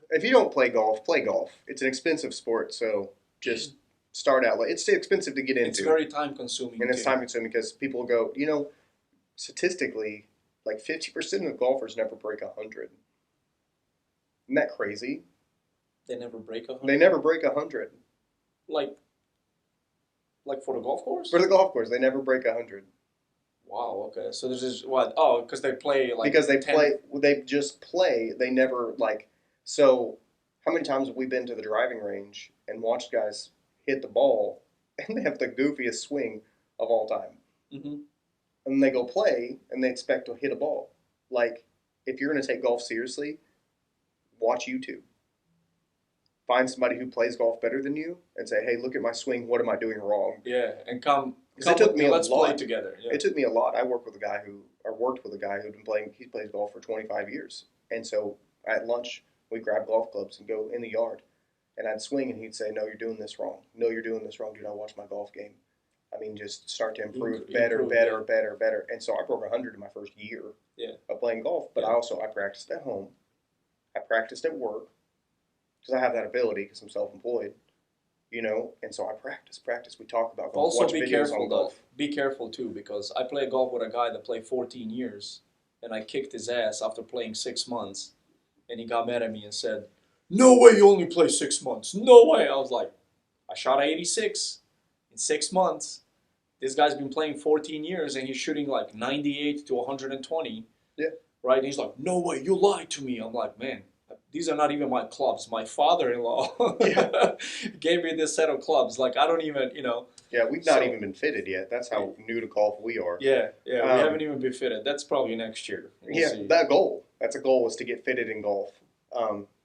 if you don't play golf, play golf. It's an expensive sport, so just start out. It's expensive to get into. It's very time consuming. And it's time consuming because people go, you know, statistically, like 50% of golfers never break 100. Isn't that crazy? They never break 100. They never break 100. Like for the golf course? For the golf course, they never break 100. Wow. Okay. So this is what? Oh, because they play like Because they 10 play, they just play. They never like. So, how many times have we been to the driving range and watched guys hit the ball, and they have the goofiest swing of all time? Mhm. And they go play, and they expect to hit a ball. Like, if you're going to take golf seriously, watch YouTube. Find somebody who plays golf better than you, and say, "Hey, look at my swing. What am I doing wrong?" Yeah, and come It took with me me. a Let's lot. play together. Yeah. It took me a lot. I worked with a guy who'd been playing. He plays golf for 25 years, and so at lunch we'd grab golf clubs and go in the yard, and I'd swing, and he'd say, "No, you're doing this wrong. No, you're doing this wrong, dude. I watch my golf game. I mean, just start to improve, better. And so I broke 100 in my first year of playing golf. But Yeah. I practiced at home. I practiced at work because I have that ability because I'm self-employed, you know. And so I practice. We talk about golf. Also, watch be videos careful on though. golf. Be careful too, because I played golf with a guy that played 14 years, and I kicked his ass after playing 6 months, and he got mad at me and said, "No way, you only play 6 months. No way." I was like, I shot 86 in 6 months. This guy's been playing 14 years, and he's shooting like 98 to 120. Yeah. Right? And he's like, "No way, you lied to me." I'm like, man, these are not even my clubs. My father-in-law gave me this set of clubs. Like, I don't even, you know. Yeah, we've not So- even been fitted yet. That's how new to golf we are. Yeah, we Um, haven't even been fitted. That's probably next year. We'll see. That goal. That's a goal, is to get fitted in golf.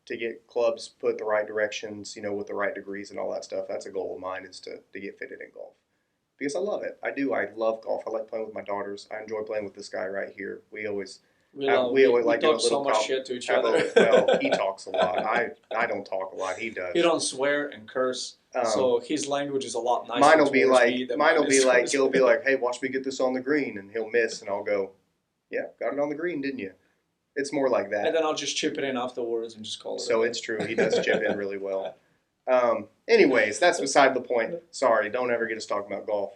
To get clubs put the right directions, you know, with the right degrees and all that stuff. That's a goal of mine, is to get fitted in golf. Because I love it. I do. I love golf. I like playing with my daughters. I enjoy playing with this guy right here. We always, We always we like do a talk so little much shit to each have other. well, he talks a lot. I don't talk a lot. He does. He don't swear and curse, so his language is a lot nicer mine will towards be me like than mine will be like towards he'll be him. like, hey, watch me get this on the green, and he'll miss, and I'll go, yeah, got it on the green, didn't you? It's more like that. And then I'll just chip it in afterwards and just call it. So it's true. He does chip in really well. Anyways, that's beside the point. Sorry, don't ever get us talking about golf.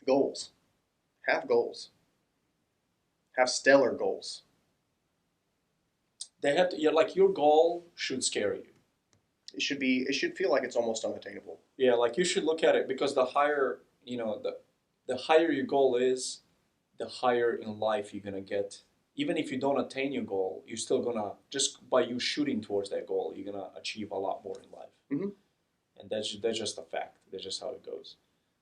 Goals. Have goals. Have stellar goals. They have to. Yeah, like your goal should scare you. It should be. It should feel like it's almost unattainable. Yeah, like you should look at it because the higher the higher your goal is, the higher in life you're gonna get. Even if you don't attain your goal, you're still gonna just by you shooting towards that goal, you're gonna achieve a lot more in life. Mhm. And that's just a fact. That's just how it goes.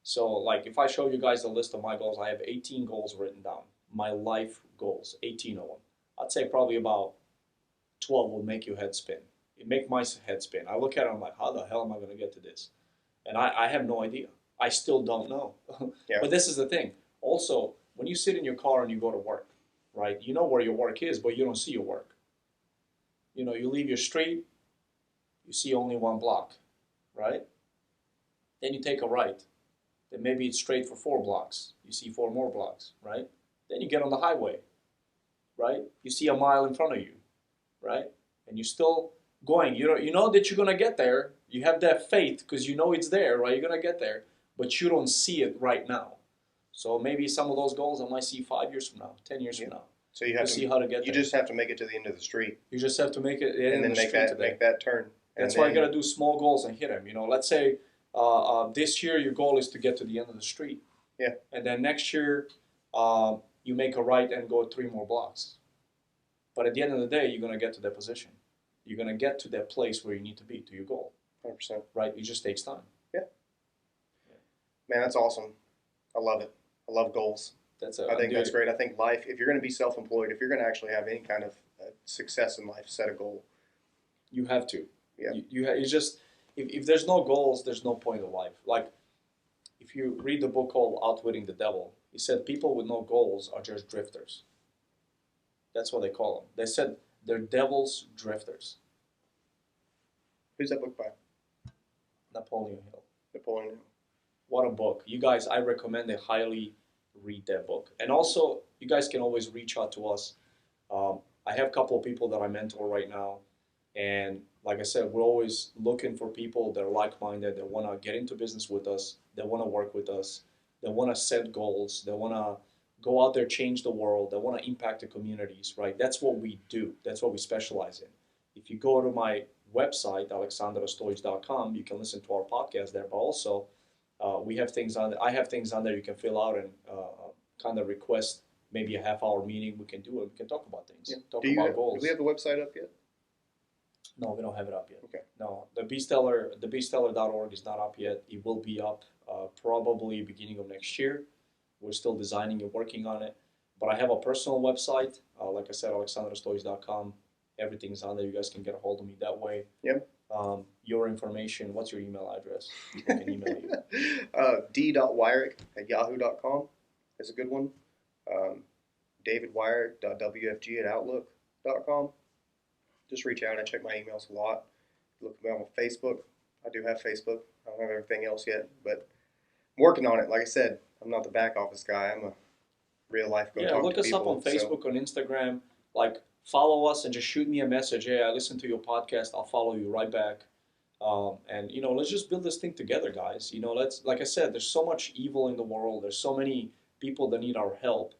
So, like, if I show you guys a list of my goals, I have 18 goals written down. My life goals, 18 of them. I'd say probably about 12 will make your head spin. It make my head spin. I look at it, I'm like, how the hell am I going to get to this? And I have no idea. I still don't know. Yeah. But this is the thing. Also, when you sit in your car and you go to work, right? You know where your work is, but you don't see your work. You know, you leave your street, you see only one block, right? Then you take a right. Then maybe it's straight for 4 blocks. You see 4 more blocks, right? Then you get on the highway, right? You see a mile in front of you, right? And you're still going. You know that you're gonna get there. You have that faith because you know it's there, right? You're gonna get there, but you don't see it right now. So maybe some of those goals I might see 5 years from now, 10 years from now. So you have to to see how to get You there. just have to make it to the end of the street, You just have to make it and then make that turn. That's why you got to do small goals and hit them. You know, let's say this year your goal is to get to the end of the street. Yeah. And then next year you make a right and go 3 more blocks. But at the end of the day, you're going to get to that position. You're going to get to that place where you need to be, to your goal. 100%. Right? It just takes time. Man, that's awesome. I love it. I love goals. I think that's great. I think life, if you're going to be self-employed, if you're going to actually have any kind of success in life, set a goal. You have to. Yeah. You just, if there's no goals, there's no point in life. Like, if you read the book called Outwitting the Devil, he said people with no goals are just drifters. That's what they call them. They said they're devil's drifters. Who's that book by? Napoleon Hill. Napoleon Hill. What a book. You guys, I recommend it highly. Read that book. And also, you guys can always reach out to us. I have a couple of people that I mentor right now. And like I said, we're always looking for people that are like-minded, that want to get into business with us, that want to work with us, that want to set goals, that want to go out there, change the world, that want to impact the communities, right? That's what we do. That's what we specialize in. If you go to my website, alexandrostoic.com, you can listen to our podcast there, but also we have things on there. I have things on there you can fill out and kind of request maybe a half-hour meeting. We can do it. We can talk about things. Yeah. Talk about goals. Do we have the website up yet? No, we don't have it up yet. Okay. No, the bestellar.org is not up yet. It will be up probably beginning of next year. We're still designing and working on it. But I have a personal website. Like I said, alexandrostoic.com. Everything's on there. You guys can get a hold of me that way. Yep. Your information, what's your email address? People can email you. d.wyrick@yahoo.com is a good one. davidwyrick.wfg@outlook.com. Just reach out. I check my emails a lot. Look me on Facebook. I do have Facebook. I don't have everything else yet, but I'm working on it. Like I said, I'm not the back office guy. I'm a real life go talk to people. Look us up on Facebook, on Instagram. Like, follow us and just shoot me a message. Hey, I listened to your podcast. I'll follow you right back. And let's just build this thing together, guys. Let's, like I said, there's so much evil in the world. There's so many people that need our help.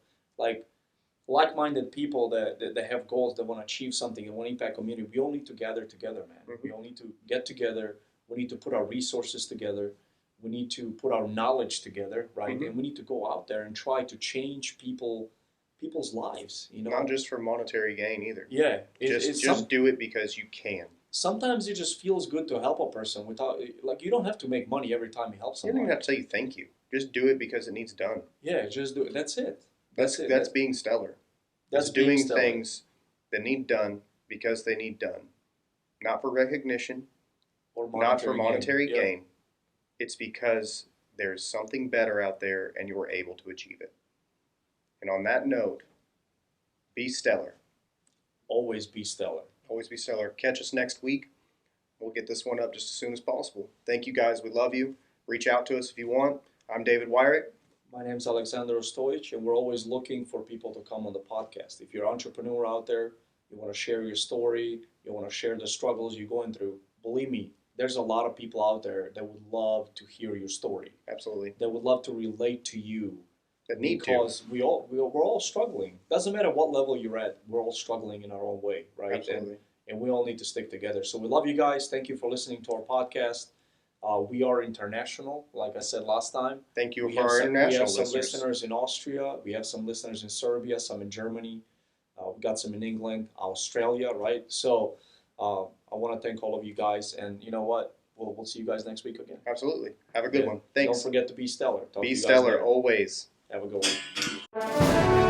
Like-minded people that have goals, that want to achieve something and want to impact community. We all need to gather together, man. Mm-hmm. We all need to get together. We need to put our resources together. We need to put our knowledge together, right? Mm-hmm. And we need to go out there and try to change people's lives. Not just for monetary gain either. Yeah, just do it because you can. Sometimes it just feels good to help a person without, you don't have to make money every time you help someone. You don't even have to say thank you. Just do it because it needs done. Yeah, just do it. That's it. That's being stellar. That's doing things that need done because they need done. Not for recognition, or not for monetary gain. Yep. It's because there's something better out there and you were able to achieve it. And on that note, be stellar. Always be stellar. Always be stellar. Catch us next week. We'll get this one up just as soon as possible. Thank you guys. We love you. Reach out to us if you want. I'm David Wyrick. My name's Alexander Ostojic, and we're always looking for people to come on the podcast. If you're an entrepreneur out there, you want to share your story, you want to share the struggles you're going through, believe me, there's a lot of people out there that would love to hear your story. Absolutely. That would love to relate to you. That need because we're all struggling. Doesn't matter what level you're at, we're all struggling in our own way, right? Absolutely. And we all need to stick together. So we love you guys. Thank you for listening to our podcast. We are international, like I said last time. Thank you for our international We have some listeners. listeners in Austria. We have some listeners in Serbia, some in Germany. We got some in England, Australia, right? So I want to thank all of you guys. And you know what? We'll see you guys next week again. Absolutely. Have a good one. Thanks. Don't forget to be stellar. Be stellar always. Have a good one.